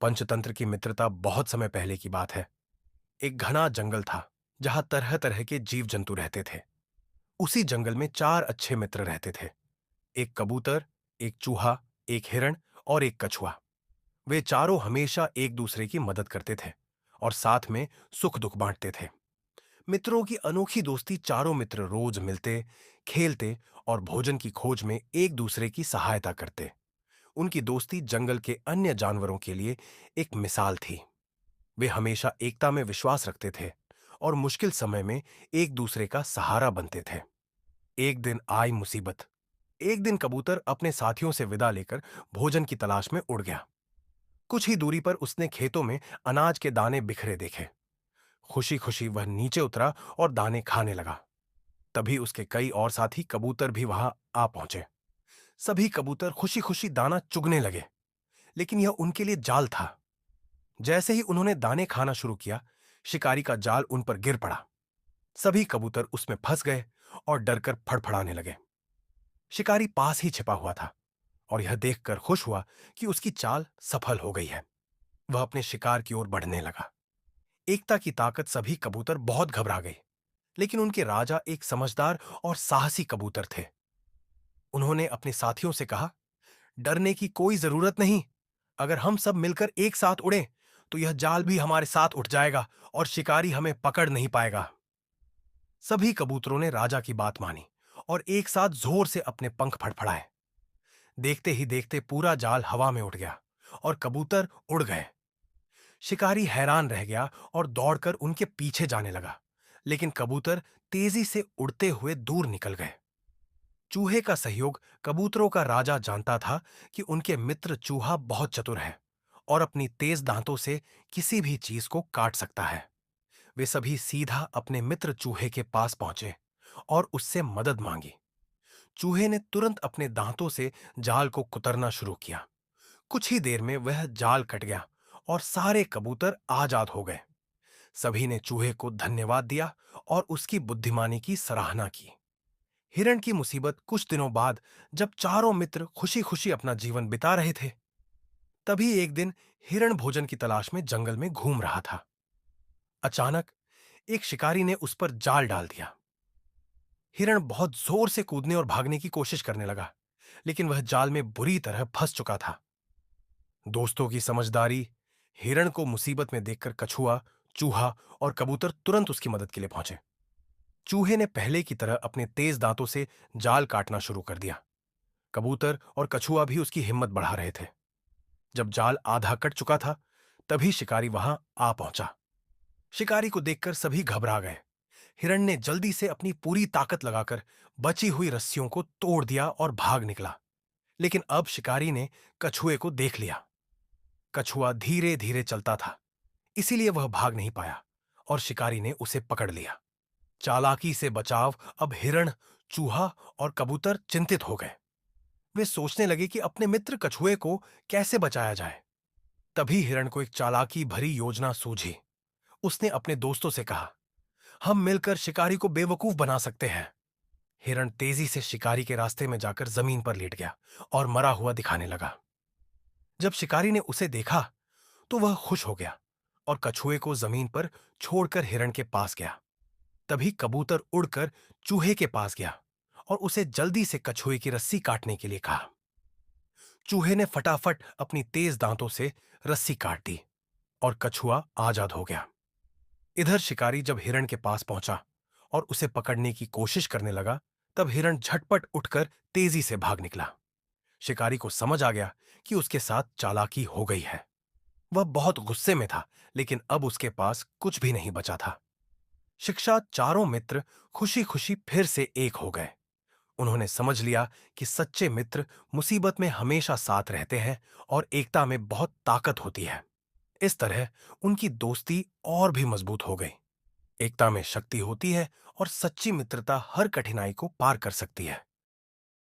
पंचतंत्र की मित्रता बहुत समय पहले की बात है। एक घना जंगल था जहां तरह तरह के जीव जंतु रहते थे। उसी जंगल में चार अच्छे मित्र रहते थे। एक कबूतर, एक चूहा, एक हिरण और एक कछुआ। वे चारों हमेशा एक दूसरे की मदद करते थे और साथ में सुख दुख बांटते थे। मित्रों की अनोखी दोस्ती चारों मित्र रोज मिलते, खेलते और भोजन की खोज में एक दूसरे की सहायता करते। उनकी दोस्ती जंगल के अन्य जानवरों के लिए एक मिसाल थी। वे हमेशा एकता में विश्वास रखते थे और मुश्किल समय में एक दूसरे का सहारा बनते थे। एक दिन आई मुसीबत। एक दिन कबूतर अपने साथियों से विदा लेकर भोजन की तलाश में उड़ गया। कुछ ही दूरी पर उसने खेतों में अनाज के दाने बिखरे देखे। खुशी खुशी वह नीचे उतरा और दाने खाने लगा। तभी उसके कई और साथी कबूतर भी वहां आ पहुंचे। सभी कबूतर खुशी खुशी दाना चुगने लगे, लेकिन यह उनके लिए जाल था। जैसे ही उन्होंने दाने खाना शुरू किया, शिकारी का जाल उन पर गिर पड़ा। सभी कबूतर उसमें फंस गए और डरकर फड़फड़ाने लगे। शिकारी पास ही छिपा हुआ था और यह देखकर खुश हुआ कि उसकी चाल सफल हो गई है। वह अपने शिकार की ओर बढ़ने लगा। एकता की ताकत सभी कबूतर बहुत घबरा गए, लेकिन उनके राजा एक समझदार और साहसी कबूतर थे। उन्होंने अपने साथियों से कहा, डरने की कोई जरूरत नहीं। अगर हम सब मिलकर एक साथ उड़ें, तो यह जाल भी हमारे साथ उठ जाएगा और शिकारी हमें पकड़ नहीं पाएगा। सभी कबूतरों ने राजा की बात मानी और एक साथ जोर से अपने पंख फड़फड़ाए। देखते ही देखते पूरा जाल हवा में उठ गया और कबूतर उड़ गए। शिकारी हैरान रह गया और दौड़कर उनके पीछे जाने लगा, लेकिन कबूतर तेजी से उड़ते हुए दूर निकल गए। चूहे का सहयोग कबूतरों का राजा जानता था कि उनके मित्र चूहा बहुत चतुर है और अपनी तेज दांतों से किसी भी चीज को काट सकता है। वे सभी सीधा अपने मित्र चूहे के पास पहुंचे और उससे मदद मांगी। चूहे ने तुरंत अपने दांतों से जाल को कुतरना शुरू किया। कुछ ही देर में वह जाल कट गया और सारे कबूतर आजाद हो गए। सभी ने चूहे को धन्यवाद दिया और उसकी बुद्धिमानी की सराहना की। हिरण की मुसीबत कुछ दिनों बाद, जब चारों मित्र खुशी खुशी अपना जीवन बिता रहे थे, तभी एक दिन हिरण भोजन की तलाश में जंगल में घूम रहा था। अचानक एक शिकारी ने उस पर जाल डाल दिया। हिरण बहुत जोर से कूदने और भागने की कोशिश करने लगा, लेकिन वह जाल में बुरी तरह फंस चुका था। दोस्तों की समझदारी, हिरण को मुसीबत में देखकर कछुआ, चूहा और कबूतर तुरंत उसकी मदद के लिए पहुंचे। चूहे ने पहले की तरह अपने तेज दांतों से जाल काटना शुरू कर दिया। कबूतर और कछुआ भी उसकी हिम्मत बढ़ा रहे थे। जब जाल आधा कट चुका था, तभी शिकारी वहां आ पहुंचा। शिकारी को देखकर सभी घबरा गए। हिरण ने जल्दी से अपनी पूरी ताकत लगाकर बची हुई रस्सियों को तोड़ दिया और भाग निकला। लेकिन अब शिकारी ने कछुए को देख लिया। कछुआ धीरे धीरे चलता था, इसीलिए वह भाग नहीं पाया और शिकारी ने उसे पकड़ लिया। चालाकी से बचाव अब हिरण, चूहा और कबूतर चिंतित हो गए। वे सोचने लगे कि अपने मित्र कछुए को कैसे बचाया जाए। तभी हिरण को एक चालाकी भरी योजना सूझी। उसने अपने दोस्तों से कहा, हम मिलकर शिकारी को बेवकूफ बना सकते हैं। हिरण तेजी से शिकारी के रास्ते में जाकर जमीन पर लेट गया और मरा हुआ दिखाने लगा। जब शिकारी ने उसे देखा, तो वह खुश हो गया और कछुए को जमीन पर छोड़कर हिरण के पास गया। तभी कबूतर उड़कर चूहे के पास गया और उसे जल्दी से कछुए की रस्सी काटने के लिए कहा। चूहे ने फटाफट अपनी तेज दांतों से रस्सी काट दी और कछुआ आजाद हो गया। इधर शिकारी जब हिरण के पास पहुंचा और उसे पकड़ने की कोशिश करने लगा, तब हिरण झटपट उठकर तेजी से भाग निकला। शिकारी को समझ आ गया कि उसके साथ चालाकी हो गई है। वह बहुत गुस्से में था, लेकिन अब उसके पास कुछ भी नहीं बचा था। शिक्षा चारों मित्र खुशी खुशी फिर से एक हो गए। उन्होंने समझ लिया कि सच्चे मित्र मुसीबत में हमेशा साथ रहते हैं और एकता में बहुत ताकत होती है। इस तरह उनकी दोस्ती और भी मजबूत हो गई। एकता में शक्ति होती है और सच्ची मित्रता हर कठिनाई को पार कर सकती है।